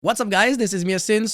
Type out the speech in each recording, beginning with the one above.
What's up guys, this is Miasin.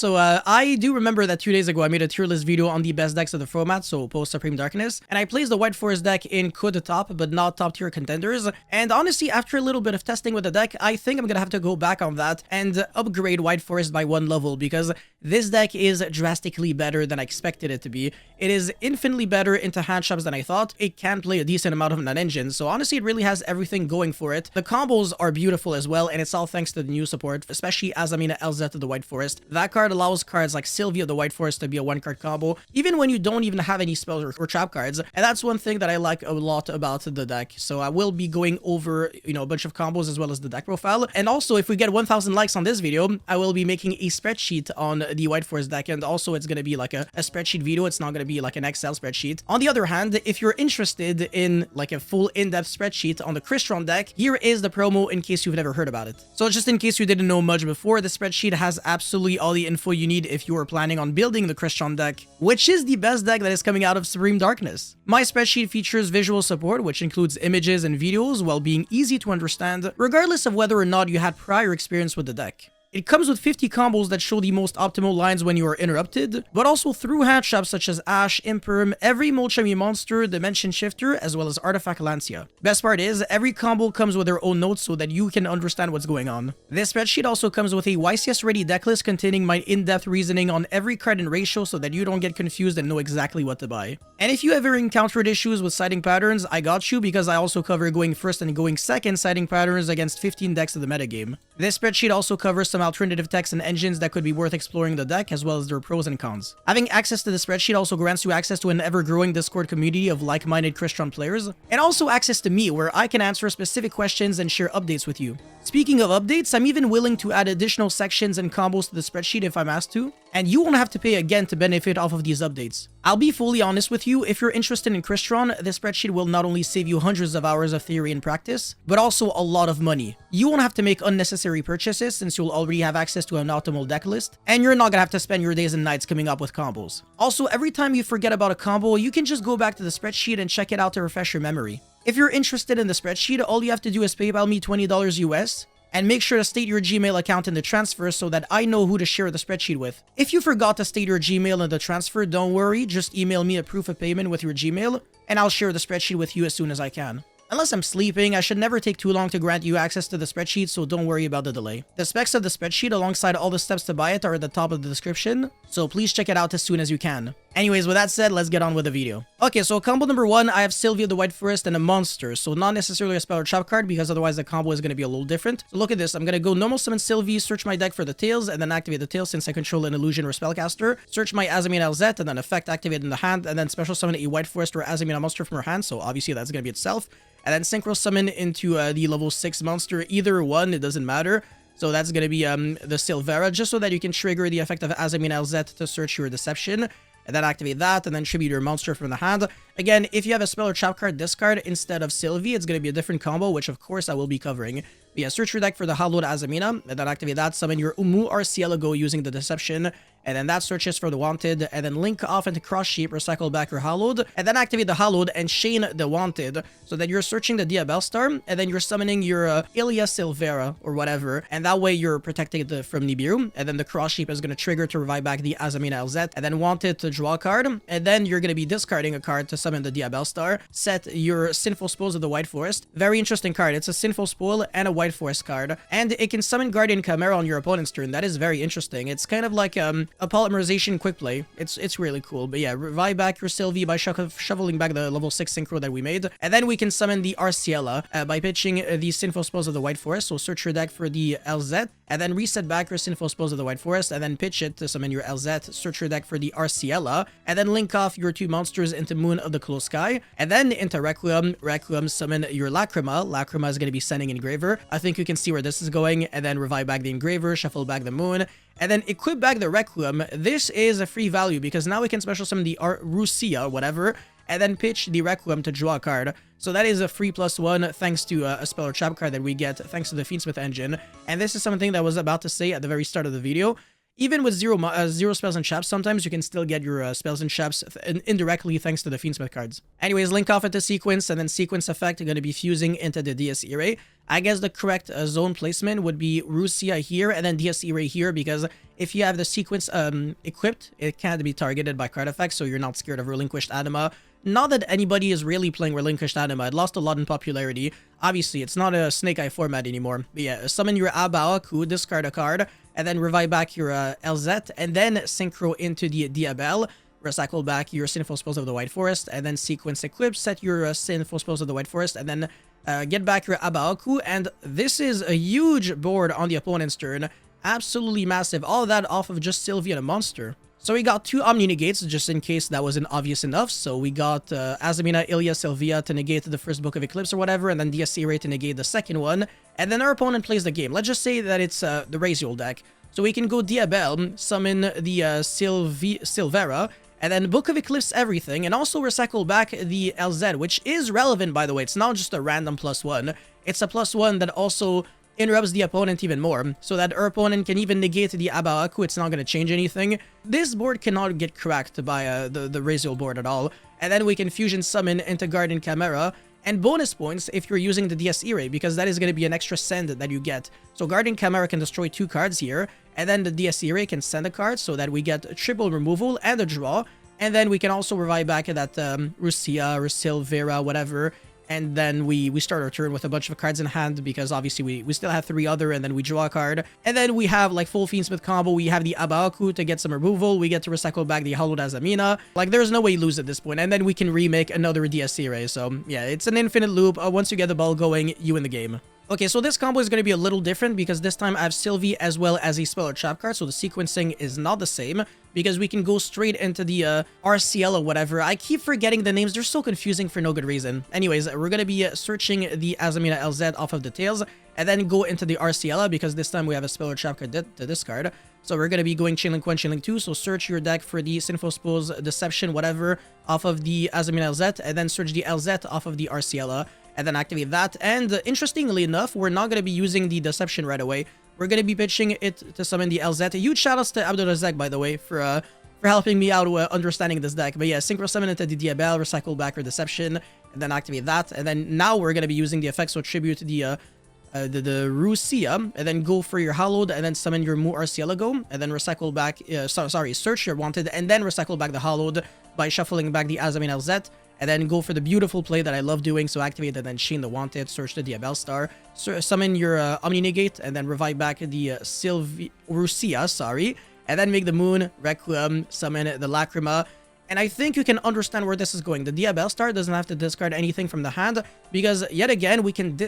I do remember that 2 days ago I made a tier list video on the best decks of the format, so post Supreme Darkness, and I placed the White Forest deck in could top, but not top tier contenders. And honestly, after a little bit of testing with the deck, I think I'm gonna have to go back on that and upgrade White Forest by 1 level, because this deck is drastically better than I expected it to be. It is infinitely better into hand traps than I thought. It can play a decent amount of non-engine, so honestly it really has everything going for it. The combos are beautiful as well, and it's all thanks to the new support, especially Azamina LZ of the White Forest. That card allows cards like Sylvia of the White Forest to be a 1-card combo, even when you don't even have any spells or trap cards, and that's one thing that I like a lot about the deck. So I will be going over, a bunch of combos as well as the deck profile, and also if we get 1,000 likes on this video, I will be making a spreadsheet on the White Forest deck, and also it's going to be like a spreadsheet video. It's not going to be like an Excel spreadsheet. On the other hand, if you're interested in like a full in-depth spreadsheet on the CRYSTRON deck, here is the promo in case you've never heard about it. So just in case you didn't know much before, the spreadsheet has absolutely all the info you need if you are planning on building the CRYSTRON deck, which is the best deck that is coming out of Supreme Darkness. My spreadsheet features visual support, which includes images and videos, while being easy to understand, regardless of whether or not you had prior experience with the deck. It comes with 50 combos that show the most optimal lines when you are interrupted, but also through hand traps such as Ash, Imperm, every Molchemy monster, Dimension Shifter, as well as Artifact Lancia. Best part is, every combo comes with their own notes so that you can understand what's going on. This spreadsheet also comes with a YCS ready decklist containing my in-depth reasoning on every card and ratio so that you don't get confused and know exactly what to buy. And if you ever encountered issues with sighting patterns, I got you, because I also cover going first and going second sighting patterns against 15 decks of the metagame. This spreadsheet also covers some alternative techs and engines that could be worth exploring the deck, as well as their pros and cons. Having access to the spreadsheet also grants you access to an ever-growing Discord community of like-minded CRYSTRON players, and also access to me, where I can answer specific questions and share updates with you. Speaking of updates, I'm even willing to add additional sections and combos to the spreadsheet if I'm asked to, and you won't have to pay again to benefit off of these updates. I'll be fully honest with you, if you're interested in CRYSTRON, this spreadsheet will not only save you hundreds of hours of theory and practice, but also a lot of money. You won't have to make unnecessary purchases since you'll already have access to an optimal deck list, and you're not gonna have to spend your days and nights coming up with combos. Also, every time you forget about a combo, you can just go back to the spreadsheet and check it out to refresh your memory. If you're interested in the spreadsheet, all you have to do is PayPal me $20 US, and make sure to state your Gmail account in the transfer so that I know who to share the spreadsheet with. If you forgot to state your Gmail in the transfer, don't worry, just email me a proof of payment with your Gmail, and I'll share the spreadsheet with you as soon as I can. Unless I'm sleeping, I should never take too long to grant you access to the spreadsheet, so don't worry about the delay. The specs of the spreadsheet alongside all the steps to buy it are at the top of the description, so please check it out as soon as you can. Anyways, with that said, let's get on with the video. Okay, so combo number 1, I have Sylvia the White Forest and a monster, so not necessarily a spell or trap card, because otherwise the combo is going to be a little different. So look at this, I'm going to go normal summon Sylvie, search my deck for the tails, and then activate the tails since I control an illusion or spellcaster, search my Azamina LZ, and then effect activate in the hand, and then special summon a White Forest or Azamina monster from her hand, so obviously that's going to be itself. And then synchro summon into the level 6 monster, either one, it doesn't matter. So that's going to be the Silvera, just so that you can trigger the effect of Azamina LZ to search your Deception. And then activate that, and then tribute your monster from the hand. Again, if you have a spell or trap card discard instead of Sylvie, it's going to be a different combo, which of course I will be covering. But yeah, search your deck for the Hallowed Azamina, and then activate that, summon your Umu Arcielago using the Deception, and then that searches for the Wanted, and then link off into Cross Shape, recycle back your Hallowed, and then activate the Hallowed and chain the Wanted, so that you're searching the Diabellstar, and then you're summoning your Ilia Silvera, or whatever, and that way you're protecting it from Nibiru, and then the Cross Shape is going to trigger to revive back the Azamina LZ, and then Wanted to draw a card, and then you're going to be discarding a card to summon the Diabellstar, set your Sinful Spoils of the White Forest. Very interesting card, it's a Sinful Spoil and a White Forest card, and it can summon Guardian Chimera on your opponent's turn. That is very interesting. It's kind of like a polymerization quick play. It's really cool. But yeah, revive back your Sylvie by shoveling back the level 6 synchro that we made, and then we can summon the Arciela by pitching the Sinful Spoils of the White Forest. So search your deck for the LZ, and then reset back your Sinful Spoils of the White Forest, and then pitch it to summon your LZ, search your deck for the Arciela, and then link off your 2 monsters into Moon of the Close Sky, and then into Requiem, summon your Lacrima is going to be sending Engraver. I think you can see where this is going, and then revive back the Engraver, shuffle back the Moon, and then equip back the Requiem. This is a free value, because now we can special summon the Rusia, whatever, and then pitch the Requiem to draw a card. So that is a free +1 thanks to a spell or trap card that we get thanks to the Fiendsmith engine. And this is something that I was about to say at the very start of the video. even with zero spells and traps, sometimes you can still get your spells and traps indirectly thanks to the Fiendsmith cards. Anyways, link off into sequence, and then sequence effect are going to be fusing into the DSE array. I guess the correct zone placement would be Russia here and then DSE array here, because if you have the sequence equipped, it can't be targeted by card effects, so you're not scared of Relinquished Anima. Not that anybody is really playing Relinquished Anima. It lost a lot in popularity. Obviously, it's not a Snake Eye format anymore. But yeah, summon your Abaoku, discard a card, and then revive back your LZ, and then synchro into the Diabel, recycle back your Sinful Spells of the White Forest, and then sequence equip, set your Sinful Spells of the White Forest, and then get back your Abaoku, and this is a huge board on the opponent's turn. Absolutely massive. All of that off of just Sylvia the monster. So we got 2 Omni Negates, just in case that wasn't obvious enough. So we got Azamina, Ilya, Sylvia to negate the first Book of Eclipse or whatever, and then DSC Ray to negate the second one. And then our opponent plays the game. Let's just say that it's the Raziel deck. So we can go Diabel, summon the Silvera, and then Book of Eclipse everything, and also recycle back the LZ, which is relevant, by the way. It's not just a random +1. It's a +1 that also interrupts the opponent even more, so that our opponent can even negate the Abaoku. It's not going to change anything. This board cannot get cracked by the Raziel board at all. And then we can fusion summon into Guardian Chimera, and bonus points if you're using the DSE Ray, because that is going to be an extra send that you get. So Guardian Chimera can destroy 2 cards here, and then the DSE Ray can send a card so that we get a triple removal and a draw. And then we can also revive back that Russia or Silvera, whatever. And then we start our turn with a bunch of cards in hand, because obviously we still have 3 other, and then we draw a card. And then we have like full Fiendsmith combo. We have the Abaoku to get some removal. We get to recycle back the Hollowed Azamina. Like, there's no way you lose at this point. And then we can remake another DSC Ray. So yeah, it's an infinite loop. Once you get the ball going, you win the game. Okay, so this combo is going to be a little different, because this time I have Sylvie as well as a spell or trap card, so the sequencing is not the same, because we can go straight into the RCL or whatever. I keep forgetting the names, they're so confusing for no good reason. Anyways, we're going to be searching the Azamina LZ off of the tails, and then go into the RCL, because this time we have a spell or trap card to discard. So we're going to be going Chainlink 1, Chainlink 2, so search your deck for the Sinful Spells, Deception, whatever, off of the Azamina LZ, and then search the LZ off of the RCL. And then activate that. And interestingly enough, we're not going to be using the Deception right away. We're going to be pitching it to summon the LZ. A huge shoutouts to Abdulrazak, by the way, for helping me out understanding this deck. But yeah, Synchro Summon into the Diabel, recycle back our Deception, and then activate that. And then now we're going to be using the effects, so tribute the Russia, and then go for your Hallowed, and then summon your Mu Arcielago, and then recycle back, search your Wanted, and then recycle back the Hallowed by shuffling back the Azamina LZ. And then go for the beautiful play that I love doing, so activate and then chain the Wanted, search the Diabel Star, summon your Omni Negate, and then revive back the Russia, and then make the Moon, Requiem, summon the Lacrima. And I think you can understand where this is going. The Diabel Star doesn't have to discard anything from the hand, because yet again we can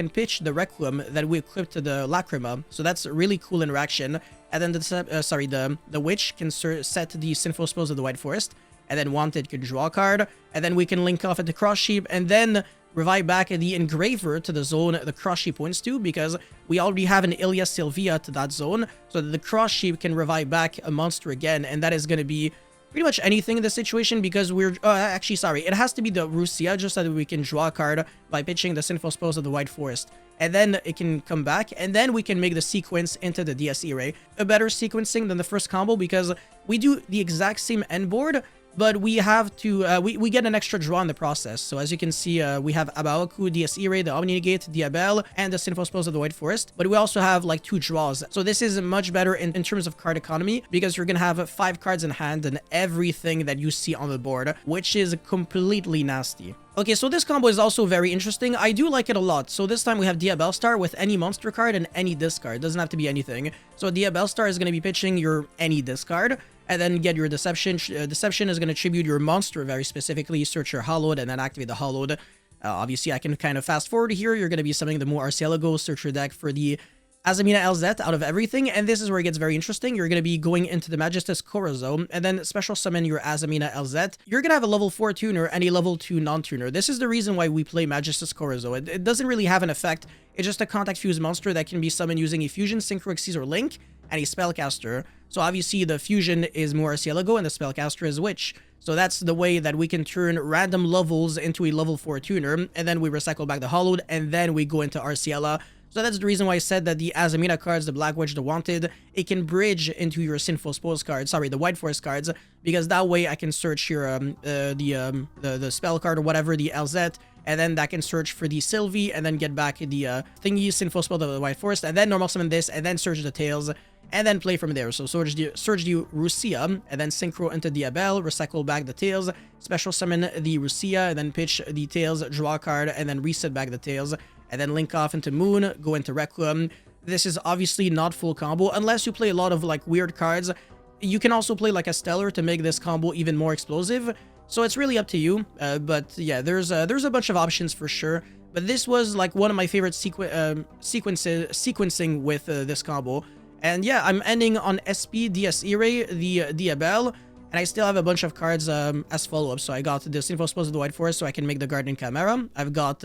pitch the Requiem that we equipped to the Lacrima, so that's a really cool interaction. And then the Witch can set the Sinful Spells of the White Forest, and then Wanted could draw a card, and then we can link off at the Cross Sheep, and then revive back the Engraver to the zone the Cross Sheep points to, because we already have an Ilya Sylvia to that zone, so that the Cross Sheep can revive back a monster again, and that is going to be pretty much anything in this situation, because we're... actually, sorry, it has to be the Russia, just so that we can draw a card by pitching the Sinful Spells of the White Forest. And then it can come back, and then we can make the sequence into the DSE Ray. A better sequencing than the first combo, because we do the exact same end board, but we have to, we get an extra draw in the process. So as you can see, we have Abaoku, DSE Ray, the Omni Negate, Diabel, and the Sinful Spells of the White Forest. But we also have like 2 draws. So this is much better in terms of card economy, because you're going to have 5 cards in hand and everything that you see on the board, which is completely nasty. Okay, so this combo is also very interesting. I do like it a lot. So this time we have Diabel Star with any monster card and any discard. It doesn't have to be anything. So Diabel Star is going to be pitching your any discard, and then get your Deception. Deception is going to tribute your monster very specifically, search your Hallowed, and then activate the Hallowed. Obviously, I can kind of fast forward here. You're going to be summoning the Mu Arcielago, search your deck for the Azamina LZ out of everything, and this is where it gets very interesting. You're going to be going into the Magistus Corazon, and then special summon your Azamina LZ. You're going to have a level 4 tuner and a level 2 non-tuner. This is the reason why we play Magistus Corazon. It doesn't really have an effect. It's just a contact fuse monster that can be summoned using a Fusion, Synchro, Xyz, or Link, and a Spellcaster. So obviously the Fusion is Mu Arcielago, and the Spellcaster is Witch. So that's the way that we can turn random levels into a level 4 tuner, and then we recycle back the Hallowed, and then we go into Arciela. So that's the reason why I said that the Azamina cards, the Black Witch, the Wanted, it can bridge into your Sinful Spells cards, sorry, the White Forest cards, because that way I can search your the spell card or whatever, the LZ, and then that can search for the Sylvie, and then get back the thingy, Sinful Spell of the White Forest, and then normal summon this, and then search the Tails, and then play from there. So search the Rusia, and then Synchro into Diabel, recycle back the Tails, special summon the Rusia, and then pitch the Tails, draw a card, and then reset back the Tails, and then link off into Moon, go into Requiem. This is obviously not full combo, unless you play a lot of like weird cards. You can also play like a Stellar to make this combo even more explosive, so it's really up to you. But yeah, there's a bunch of options for sure. But this was like one of my favorite sequencing with this combo. And yeah, I'm ending on SP, DS Ire, the Diabel, and I still have a bunch of cards as follow-up. So I got the Sinful Spells of the White Forest, so I can make the Guardian Chimera. I've got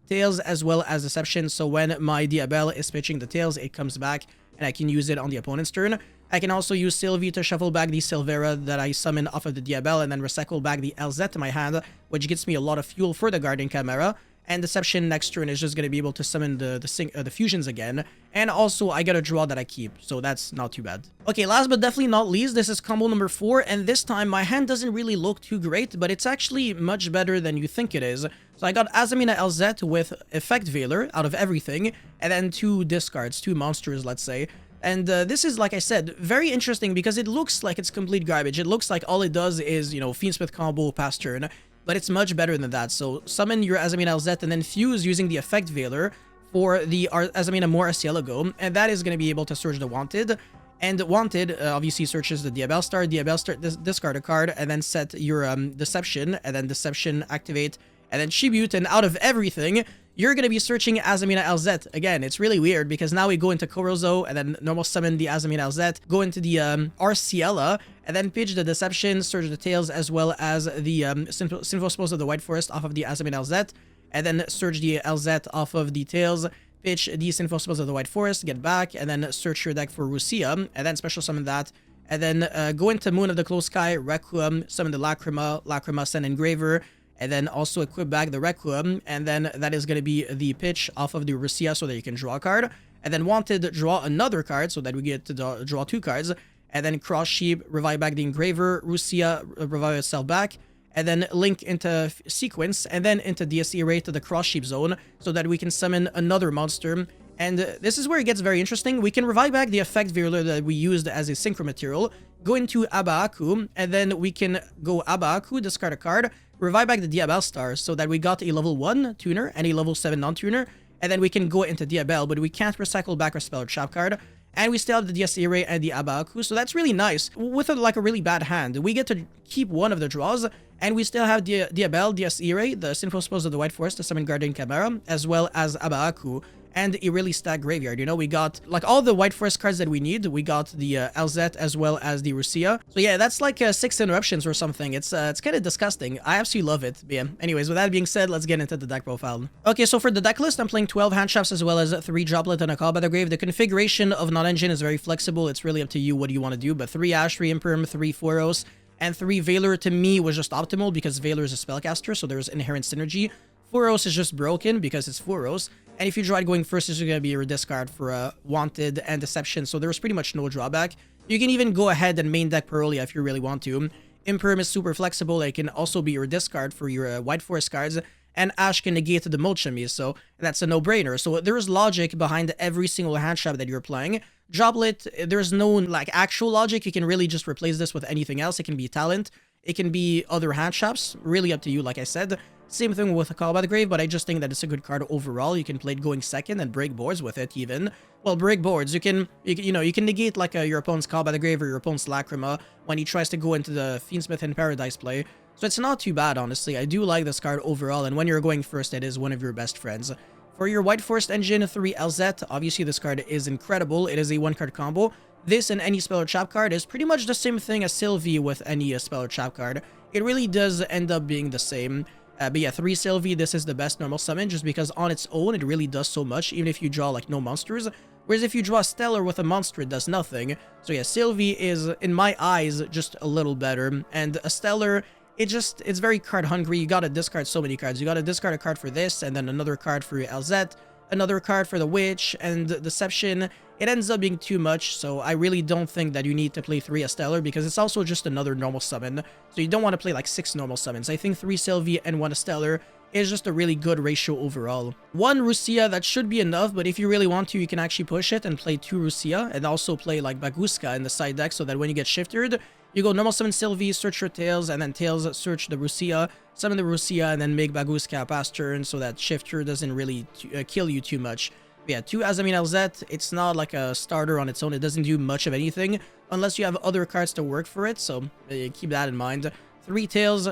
Tails as well as Deception, so when my Diabel is pitching the Tails, it comes back, and I can use it on the opponent's turn. I can also use Sylvie to shuffle back the Silvera that I summon off of the Diabel, and then recycle back the LZ to my hand, which gets me a lot of fuel for the Guardian Chimera. And Deception next turn is just going to be able to summon the fusions again. And also, I get a draw that I keep, so that's not too bad. Okay, last but definitely not least, this is combo number 4, and this time my hand doesn't really look too great, but it's actually much better than you think it is. So I got Azamina LZ with Effect Veiler out of everything, and then 2 discards, 2 monsters, let's say. And this is, like I said, very interesting because it looks like it's complete garbage. It looks like all it does is, you know, Fiendsmith combo past turn. But it's much better than that. So summon your Azamina LZ and then fuse using the Effect Veiler for the Azamina More Arcielago, and that is going to be able to search the Wanted. And Wanted obviously searches the Diabel Star. Diabel Star, discard a card, and then set your Deception, and then Deception activate, and then Tribute, and out of everything, you're going to be searching Azamina LZ. Again, it's really weird because now we go into Korozo and then normal summon the Azamina LZ, go into the Arciela, and then pitch the Deception, search the Tails, as well as the Sinful Spells of the White Forest off of the Azamina LZ, and then search the LZ off of the Tails, pitch the Sinful Spells of the White Forest, get back, and then search your deck for Rusia, and then special summon that, and then go into Moon of the Closed Sky, Requiem, summon the Lacrima, send Engraver, and then also equip back the Requiem, and then that is going to be the pitch off of the Rusia so that you can draw a card, and then Wanted, draw another card so that we get to draw 2 cards, and then Cross Sheep, revive back the Engraver, Rusia, revive itself back, and then link into Sequence, and then into DS Ire to the Cross Sheep zone so that we can summon another monster. And this is where it gets very interesting. We can revive back the Effect Veiler that we used as a Synchro material, go into Abaaku, and then we can go Abaaku, discard a card, revive back the Diabel Star so that we got a level 1 tuner and a level 7 non-tuner, and then we can go into Diabel, but we can't recycle back our spell or trap card, and we still have the DS Ire and the Abaaku, so that's really nice. With like a really bad hand, we get to keep one of the draws, and we still have Diabel, DS Ire, the Sinful Spells of the White Forest to summon Guardian Chimera, as well as Abaaku, and a really stacked graveyard. You know, we got like all the White Forest cards that we need. We got the LZ as well as the Rusia. So yeah, that's like 6 interruptions or something. It's kind of disgusting. I absolutely love it. But yeah, anyways, with that being said, let's get into the deck profile. Okay, so for the deck list, I'm playing 12 hand traps as well as 3 droplet and a Call by the Grave. The configuration of non-engine is very flexible. It's really up to you what you want to do, but 3 Ash, 3 Imperm, 3 Foros, and 3 Veiler to me was just optimal because Veiler is a spellcaster, so there's inherent synergy. Foros is just broken because it's Foros. And if you tried going first, this is going to be your discard for Wanted and Deception, so there's pretty much no drawback. You can even go ahead and main deck Pearlia if you really want to. Imperm is super flexible. It can also be your discard for your White Forest cards, and Ash can negate the Molchemy, so that's a no-brainer. So there's logic behind every single hand trap that you're playing. Droplet, there's no like actual logic. You can really just replace this with anything else. It can be talent. It can be other hand traps. Really up to you, like I said. Same thing with a Call by the Grave, but I just think that it's a good card overall. You can play it going second and break boards with it even. Well, break boards. You can negate like your opponent's Call by the Grave or your opponent's Lacrima when he tries to go into the Fiendsmith in Paradise play. So it's not too bad, honestly. I do like this card overall, and when you're going first, it is one of your best friends. For your White Forest engine, 3 LZ, obviously this card is incredible. It is a 1-card combo. This and any spell or trap card is pretty much the same thing as Sylvie with any spell or trap card. It really does end up being the same. But yeah, 3 Sylvie, this is the best normal summon just because on its own, it really does so much, even if you draw like no monsters. Whereas if you draw Stellar with a monster, it does nothing. So yeah, Sylvie is, in my eyes, just a little better. And a Stellar, it's very card hungry. You gotta discard so many cards. You gotta discard a card for this, and then another card for your LZ, another card for the Witch and Deception, it ends up being too much, so I really don't think that you need to play 3 Stellar because it's also just another normal summon, so you don't want to play like 6 normal summons. I think 3 Sylvie and 1 Stellar is just a really good ratio overall. 1 Rusia, that should be enough, but if you really want to, you can actually push it and play 2 Rusia and also play like Baguska in the side deck so that when you get shifted, you go normal summon Sylvie, search your Tails, and then Tails search the Rusia, summon the Rusia, and then make Baguska pass turn so that shifter doesn't really kill you too much. But yeah, 2 Azamin LZ, it's not like a starter on its own. It doesn't do much of anything unless you have other cards to work for it, so keep that in mind. 3 Tails,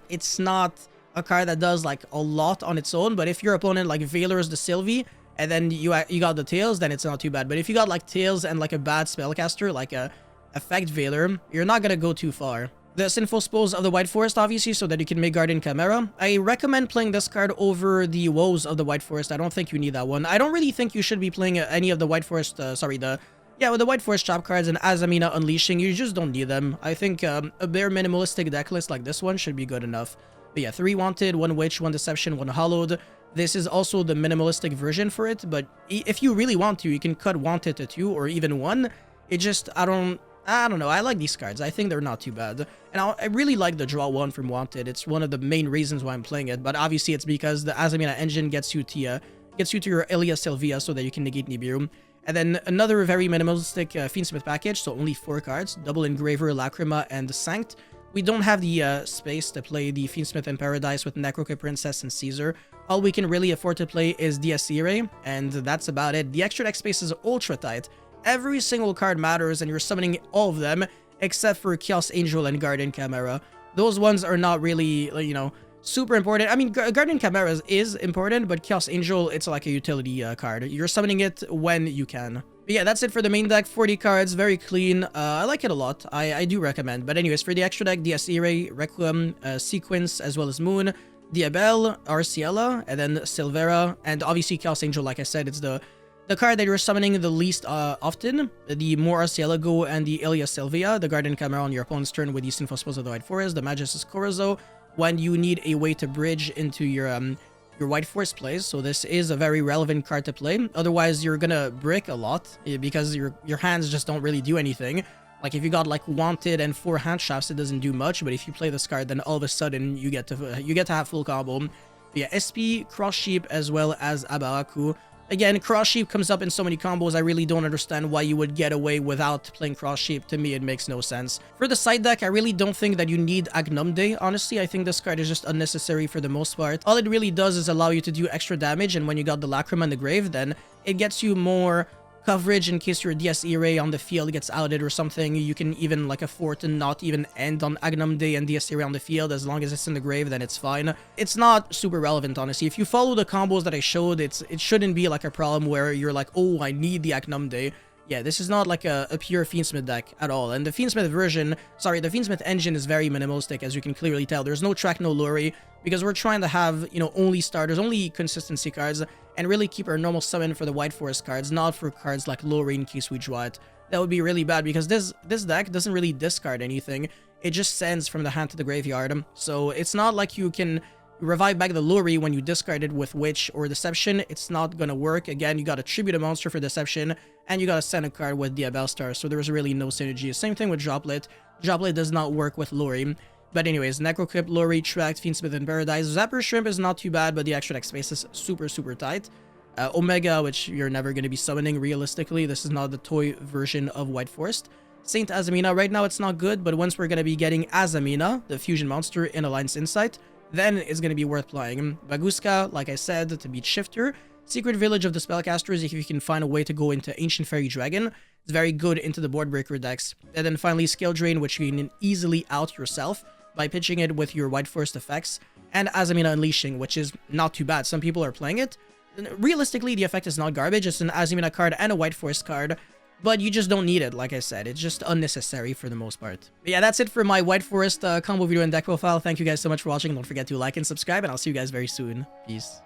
it's not a card that does like a lot on its own, but if your opponent like Veilers the Sylvie, and then you got the Tails, then it's not too bad. But if you got like Tails and like a bad spellcaster, like a Effect Veiler, you're not gonna go too far. The Sinful Spells of the White Forest, obviously, so that you can make Guardian Chimera. I recommend playing this card over the Woes of the White Forest. I don't think you need that one. I don't really think you should be playing any of the White Forest, with the White Forest trap cards and Azamina Unleashing. You just don't need them. I think a bare minimalistic deck list like this one should be good enough. But yeah, 3 Wanted, 1 Witch, 1 Deception, 1 Hollowed. This is also the minimalistic version for it, but if you really want to, you can cut Wanted to 2 or even 1. It just, I don't know, I like these cards. I think they're not too bad. And I really like the draw 1 from Wanted. It's one of the main reasons why I'm playing it, but obviously it's because the Azamina engine gets you to your Elia Sylvia so that you can negate Nibiru. And then another very minimalistic Fiendsmith package, so only 4 cards, Double Engraver, Lacrima, and Sanct. We don't have the space to play the Fiendsmith in Paradise with Necroca Princess and Caesar. All we can really afford to play is DS Irae, and that's about it. The extra deck space is ultra tight. Every single card matters, and you're summoning all of them, except for Chaos Angel and Guardian Chimera. Those ones are not really, you know, super important. I mean, Guardian Chimera is important, but Chaos Angel, it's like a utility card. You're summoning it when you can. But yeah, that's it for the main deck. 40 cards, very clean. I like it a lot. I do recommend. But anyways, for the extra deck, DS Irae, Requiem, Sequence, as well as Moon, Diabel, Arciela, and then Silvera, and obviously Chaos Angel, like I said, it's the card that you're summoning the least often. The more Arciela go and the Elia Sylvia, the Guardian Chimera on your opponent's turn with the Sinful Spells of the White Forest, the Magus Corazo, when you need a way to bridge into your White Forest plays. So this is a very relevant card to play. Otherwise, you're gonna brick a lot because your hands just don't really do anything. Like if you got like Wanted and 4 hand shafts, it doesn't do much. But if you play this card, then all of a sudden you get to have full combo. But yeah, SP, Cross Sheep, as well as Abaraku. Again, Cross Sheep comes up in so many combos, I really don't understand why you would get away without playing Cross Sheep. To me, it makes no sense. For the side deck, I really don't think that you need Agnumde, honestly. I think this card is just unnecessary for the most part. All it really does is allow you to do extra damage, and when you got the Lacrima in the grave, then it gets you more coverage in case your DS Irae on the field gets outed or something. You can even like afford to not even end on Agnumde and DS Irae on the field. As long as it's in the grave, then it's fine. It's not super relevant, honestly. If you follow the combos that I showed, it shouldn't be like a problem where you're like, oh, I need the Agnumde. Yeah, this is not like a pure Fiendsmith deck at all. And the Fiendsmith the Fiendsmith engine is very minimalistic, as you can clearly tell. There's no track, no Luri, because we're trying to have, you know, only starters, only consistency cards, and really keep our normal summon for the White Forest cards, not for cards like Luri in case we draw it. That would be really bad, because this deck doesn't really discard anything. It just sends from the hand to the graveyard. So it's not like you can revive back the Luri when you discard it with Witch or Deception. It's not gonna work. Again, you gotta tribute a monster for Deception, and you gotta send a card with Diabel Star, so there's really no synergy. Same thing with Droplet. Droplet does not work with Luri. But anyways, Necrocrypt, Luri, Tract, Fiendsmith in Paradise. Zapper Shrimp is not too bad, but the extra deck space is super, super tight. Omega, which you're never going to be summoning realistically. This is not the toy version of White Forest. Saint Azamina, right now it's not good, but once we're going to be getting Azamina, the fusion monster in Alliance Insight, then it's going to be worth playing. Baguska, like I said, to beat Shifter. Secret Village of the Spellcasters, if you can find a way to go into Ancient Fairy Dragon. It's very good into the board breaker decks. And then finally Scale Drain, which you can easily out yourself by pitching it with your White Forest effects. And Azamina Unleashing, which is not too bad. Some people are playing it. Realistically, the effect is not garbage. It's an Azamina card and a White Forest card. But you just don't need it, like I said. It's just unnecessary for the most part. But yeah, that's it for my White Forest combo video and deck profile. Thank you guys so much for watching. Don't forget to like and subscribe, and I'll see you guys very soon. Peace.